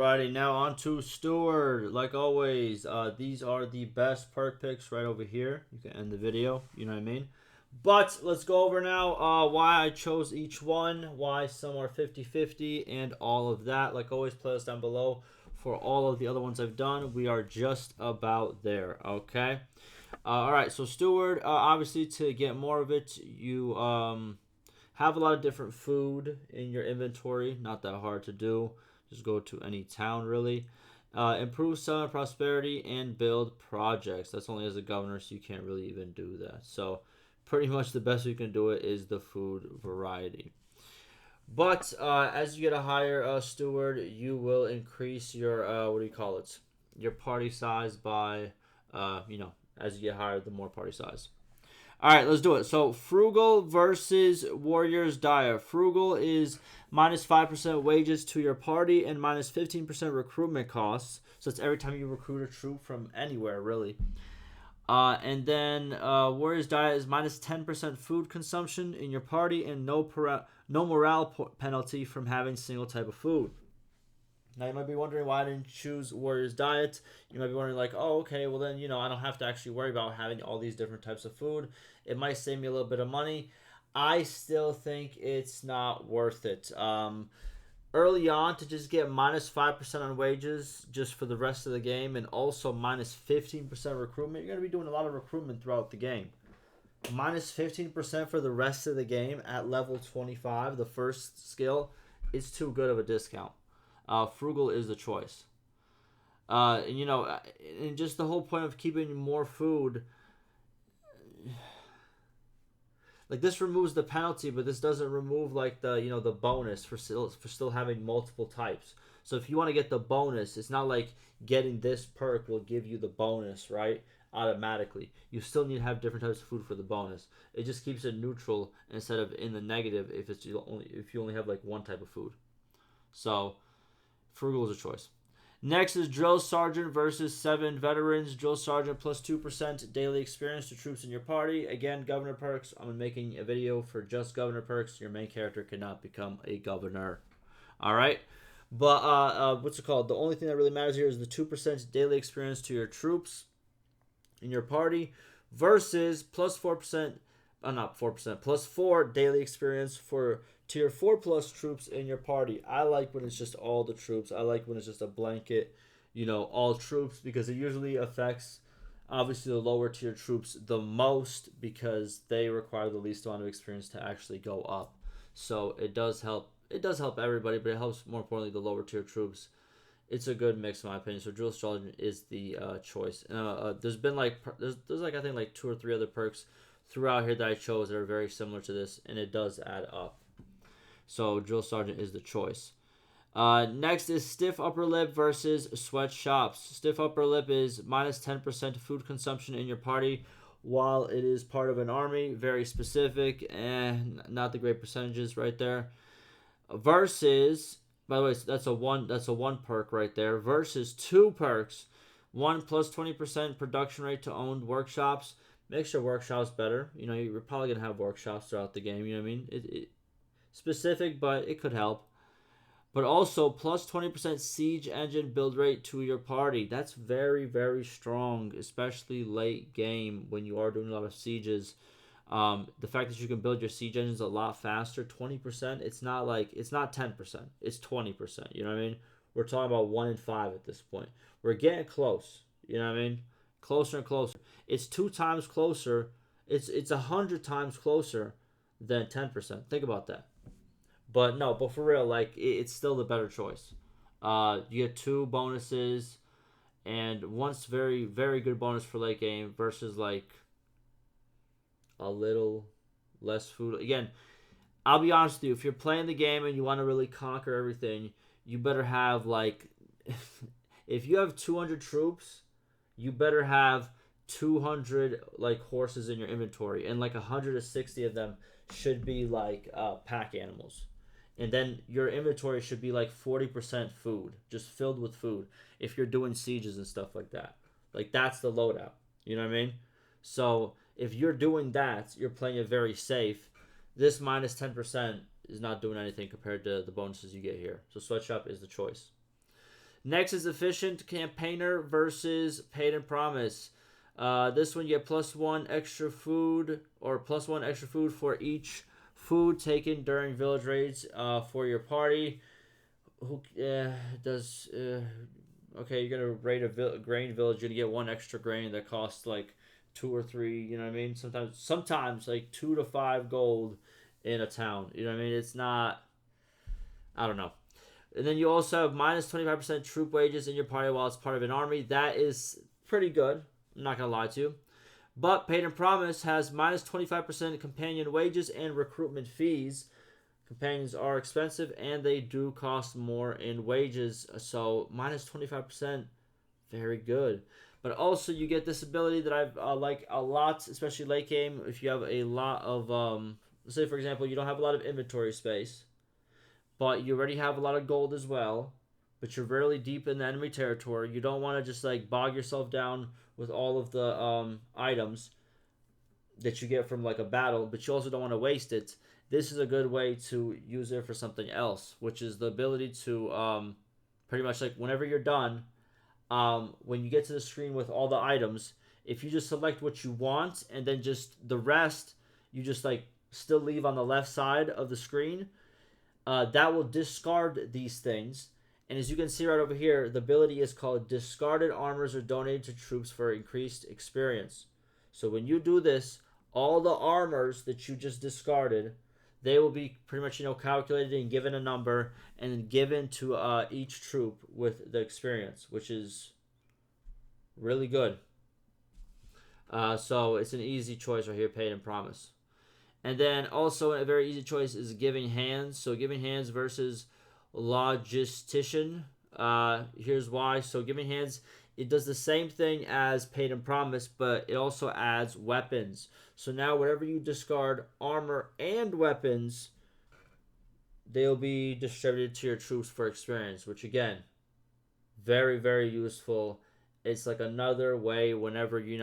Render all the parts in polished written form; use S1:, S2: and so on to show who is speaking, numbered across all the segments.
S1: Alrighty, now on to Steward. Like always, these are the best perk picks right over here. You can end the video, you know what I mean? But let's go over now why I chose each one, why some are 50-50, and all of that. Like always, playlist down below for all of the other ones I've done. We are just about there, okay? Alright, so Steward, obviously to get more of it, you have a lot of different food in your inventory. Not that hard to do. Just go to any town, really. Improve settlement prosperity and build projects. That's only as a governor, so you can't really even do that. So pretty much the best you can do it is the food variety. But as you get a higher steward, you will increase your, what do you call it? Your party size by, as you get higher, the more party size. All right, let's do it. So Frugal versus Warrior's Dire. Frugal is minus 5% wages to your party and minus 15% recruitment costs. So it's every time you recruit a troop from anywhere, really. And then Warrior's Dire is minus 10% food consumption in your party and no morale penalty from having single type of food. Now, you might be wondering why I didn't choose Warrior's Diet. You might be wondering, like, oh, okay, well then, I don't have to actually worry about having all these different types of food. It might save me a little bit of money. I still think it's not worth it. Early on, to just get minus 5% on wages just for the rest of the game and also minus 15% recruitment, you're going to be doing a lot of recruitment throughout the game. Minus 15% for the rest of the game at level 25, the first skill, is too good of a discount. Frugal is the choice. And just the whole point of keeping more food, like this removes the penalty, but this doesn't remove like the bonus for still having multiple types. So if you want to get the bonus, it's not like getting this perk will give you the bonus, right? Automatically. You still need to have different types of food for the bonus. It just keeps it neutral instead of in the negative if you only have like one type of food. So Frugal is a choice. Next is Drill Sergeant versus 7 Veterans. Drill Sergeant plus 2% daily experience to troops in your party. Again, Governor perks. I'm making a video for just Governor perks. Your main character cannot become a governor. Alright? But, what's it called? The only thing that really matters here is the 2% daily experience to your troops in your party versus plus 4%, not 4%, plus 4 daily experience for tier 4 plus troops in your party. I like when it's just all the troops. I like when it's just a blanket, all troops, because it usually affects obviously the lower tier troops the most because they require the least amount of experience to actually go up. So it does help. It does help everybody, but it helps more importantly the lower tier troops. It's a good mix in my opinion. So Drill Sergeant is the choice. There's been like there's like I think like 2 or 3 other perks throughout here that I chose that are very similar to this, and it does add up. So Drill Sergeant is the choice. Next is Stiff Upper Lip versus Sweatshops. Stiff Upper Lip is minus 10% food consumption in your party while it is part of an army. Very specific and not the great percentages right there. Versus, by the way, that's a one perk right there. Versus 2 perks. 1 plus 20% production rate to owned workshops. Makes your workshops better. You're probably going to have workshops throughout the game. You know what I mean? Specific, but it could help. But also plus 20% siege engine build rate to your party. That's very, very strong, especially late game when you are doing a lot of sieges. The fact that you can build your siege engines a lot faster, 20%, it's not 10%, it's 20%. You know what I mean? We're talking about 1 in 5 at this point. We're getting close. You know what I mean? Closer and closer. It's 2 times closer. It's 100 times closer than 10%. Think about that. But for real, it's still the better choice. You get 2 bonuses, and one's very, very good bonus for late game versus like a little less food. Again, I'll be honest with you, if you're playing the game and you want to really conquer everything, you better have if you have 200 troops, you better have 200 horses in your inventory, and 160 of them should be pack animals. And then your inventory should be 40% food, just filled with food if you're doing sieges and stuff like that. That's the loadout. You know what I mean? So if you're doing that, you're playing it very safe. This minus 10% is not doing anything compared to the bonuses you get here. So Sweatshop is the choice. Next is Efficient Campaigner versus Paid and Promise. This one you get +1 extra food, or +1 extra food for each food taken during village raids for your party. Who does... okay, you're going to raid a grain village, you're going to get 1 extra grain that costs like 2 or 3, you know what I mean? Sometimes like 2 to 5 gold in a town. You know what I mean? It's not... I don't know. And then you also have minus 25% troop wages in your party while it's part of an army. That is pretty good. I'm not going to lie to you. But Paid and Promise has minus 25% companion wages and recruitment fees. Companions are expensive and they do cost more in wages. So minus 25%, very good. But also you get this ability that I like a lot, especially late game. If you have a lot of, let's say for example, you don't have a lot of inventory space, but you already have a lot of gold as well, but you're really deep in the enemy territory. You don't want to just like bog yourself down with all of the items that you get from like a battle, but you also don't want to waste it. This is a good way to use it for something else, which is the ability to pretty much like whenever you're done, when you get to the screen with all the items, if you just select what you want and then just the rest, you just like still leave on the left side of the screen, that will discard these things. And as you can see right over here, the ability is called Discarded Armors are donated to troops for increased experience. So when you do this, all the armors that you just discarded, they will be pretty much, calculated and given a number and then given to each troop with the experience, which is really good. So it's an easy choice right here, Paid and Promise. And then also a very easy choice is Giving Hands. So Giving Hands versus Logistician. Here's why. So Giving Hands, it does the same thing as Paid and Promise, but it also adds weapons. So now whenever you discard armor and weapons, they'll be distributed to your troops for experience, which again, very, very useful. It's like another way whenever, you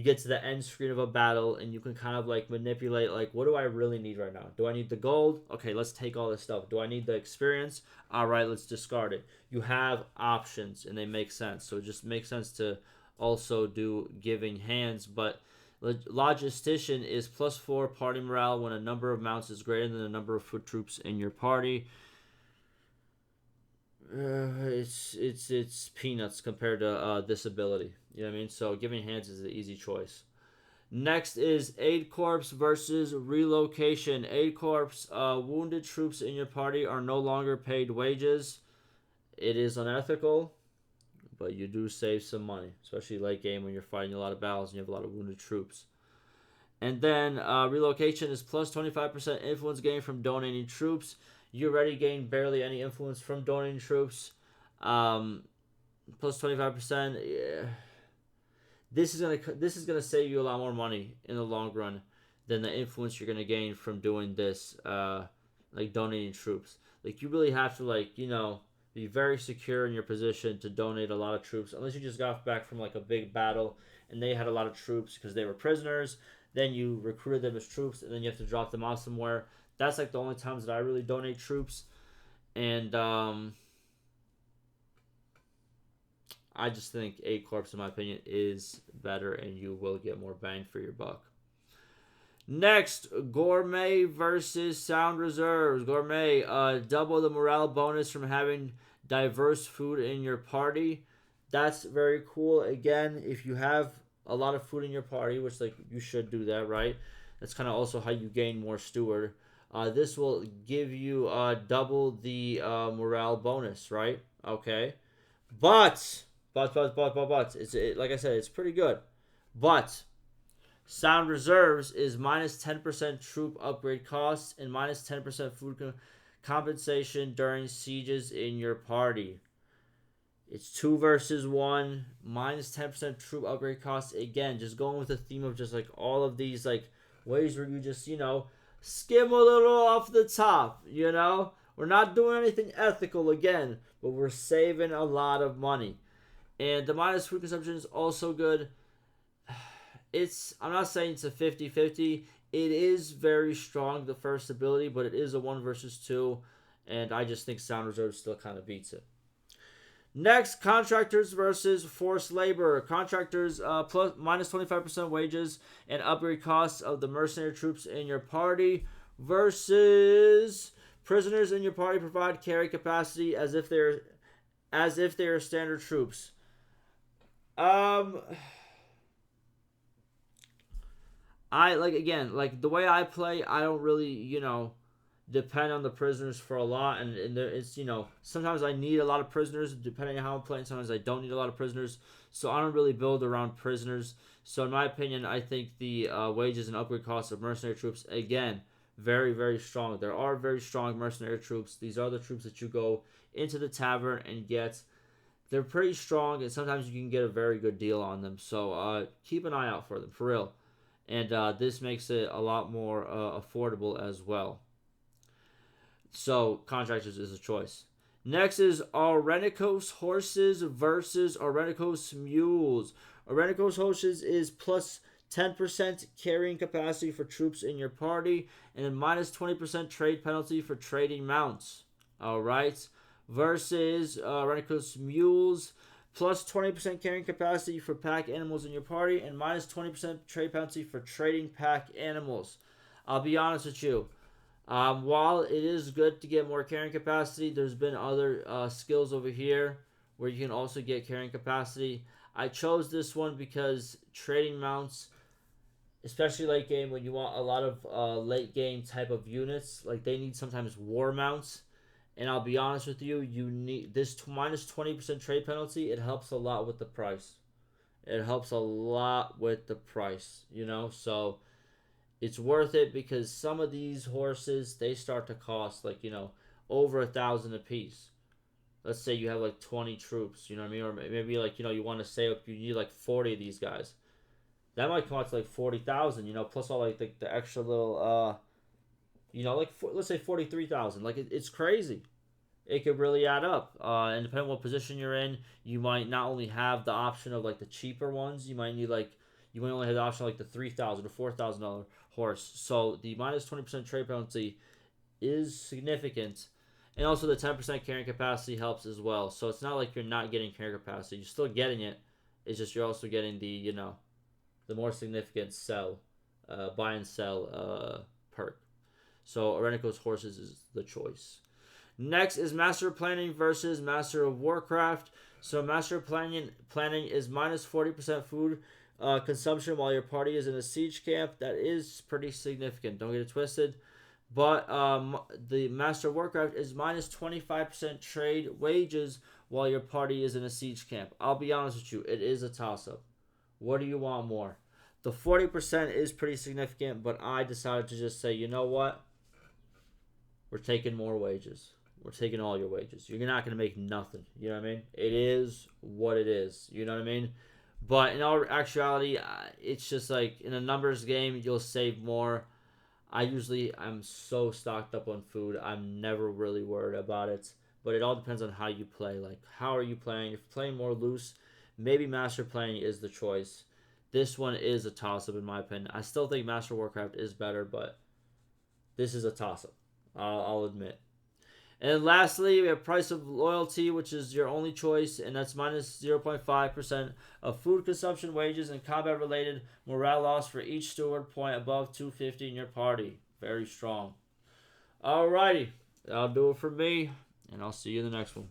S1: get to the end screen of a battle and you can kind of like manipulate, like, what do I really need right now? Do I need the gold? Okay, let's take all this stuff. Do I need the experience? All right, let's discard it. You have options and they make sense. So it just makes sense to also do Giving Hands. But Logistician is +4 party morale when a number of mounts is greater than the number of foot troops in your party. It's peanuts compared to this ability. You know what I mean? So Giving Hands is the easy choice. Next is Aid Corps versus Relocation. Aid Corps, wounded troops in your party are no longer paid wages. It is unethical, but you do save some money, especially late game when you're fighting a lot of battles and you have a lot of wounded troops. And then Relocation is +25% influence gain from donating troops. You already gain barely any influence from donating troops. +25%. Yeah. This is gonna save you a lot more money in the long run than the influence you're gonna gain from doing this, like donating troops. Like you really have to be very secure in your position to donate a lot of troops, unless you just got back from like a big battle and they had a lot of troops because they were prisoners. Then you recruited them as troops and then you have to drop them off somewhere. That's like the only times that I really donate troops, and I just think Aid Corps, in my opinion, is better, and you will get more bang for your buck. Next, Gourmet versus Sound Reserves. Gourmet, double the morale bonus from having diverse food in your party. That's very cool. Again, if you have a lot of food in your party, which like you should do that, right? That's kind of also how you gain more Steward. This will give you double the morale bonus, right? Okay, but it's like I said, it's pretty good. But Sound Reserves is minus 10% troop upgrade costs and minus 10% food compensation during sieges in your party. It's 2 versus 1, minus 10% troop upgrade costs. Again, just going with the theme of just like all of these like ways where you just skim a little off the top. We're not doing anything ethical again, but we're saving a lot of money. And the minus food consumption is also good. I'm not saying it's a 50-50. It is very strong, the first ability, but it is a 1 versus 2. And I just think Sound Reserve still kind of beats it. Next, contractors versus forced labor. Contractors plus minus 25% wages and upgrade costs of the mercenary troops in your party versus prisoners in your party provide carry capacity as if they are standard troops. Um, I like again like the way I play. I don't really depend on the prisoners for a lot, and it's sometimes I need a lot of prisoners depending on how I'm playing. Sometimes I don't need a lot of prisoners, so I don't really build around prisoners. So in my opinion, I think the wages and upgrade costs of mercenary troops again very very strong. There are very strong mercenary troops. These are the troops that you go into the tavern and get. They're pretty strong, and sometimes you can get a very good deal on them. So keep an eye out for them for real, and this makes it a lot more affordable as well. So contractors is a choice. Next is Arenicos horses versus Arenicos mules. Arenicos horses is plus 10% carrying capacity for troops in your party, and then minus 20% trade penalty for trading mounts. All right. Versus Arenicos mules, plus 20% carrying capacity for pack animals in your party, and minus 20% trade penalty for trading pack animals. I'll be honest with you. While it is good to get more carrying capacity, there's been other skills over here where you can also get carrying capacity. I chose this one because trading mounts, especially late game when you want a lot of late game type of units, like they need sometimes war mounts. And I'll be honest with you, you need this minus 20% trade penalty. It helps a lot with the price. It helps a lot with the price, so it's worth it because some of these horses they start to cost like over 1,000 a piece. Let's say you have like 20 troops, you know what I mean, or maybe like you want to say up you need like 40 of these guys. That might come out to like 40,000, plus all like the extra little let's say 43,000. Like it's crazy. It could really add up. And depending on what position you're in, you might not only have the option of like the cheaper ones. You might only have the option of like the $3,000 or $4,000 horse. So the minus 20% trade penalty is significant, and also the 10% carrying capacity helps as well. So it's not like you're not getting carrying capacity. You're still getting it. It's just you're also getting the more significant buy and sell perk. So Arenicos horses is the choice. Next is Master of Planning versus Master of Warcraft. So Master of Planning is minus 40% food consumption while your party is in a siege camp. That is pretty significant. Don't get it twisted. But the Master of Warcraft is minus 25% trade wages while your party is in a siege camp. I'll be honest with you, it is a toss-up. What do you want more? The 40% is pretty significant, but I decided to just say, you know what? We're taking more wages. We're taking all your wages. You're not going to make nothing. You know what I mean? It is what it is. You know what I mean? But in all actuality, it's just like in a numbers game, you'll save more. I'm so stocked up on food. I'm never really worried about it. But it all depends on how you play. Like, how are you playing? If you're playing more loose, maybe Master Planning is the choice. This one is a toss-up in my opinion. I still think Master Warcraft is better, but this is a toss-up. I'll admit. And lastly, we have Price of Loyalty, which is your only choice, and that's minus 0.5% of food consumption, wages, and combat-related morale loss for each steward point above 250 in your party. Very strong. Alrighty, that'll do it for me, and I'll see you in the next one.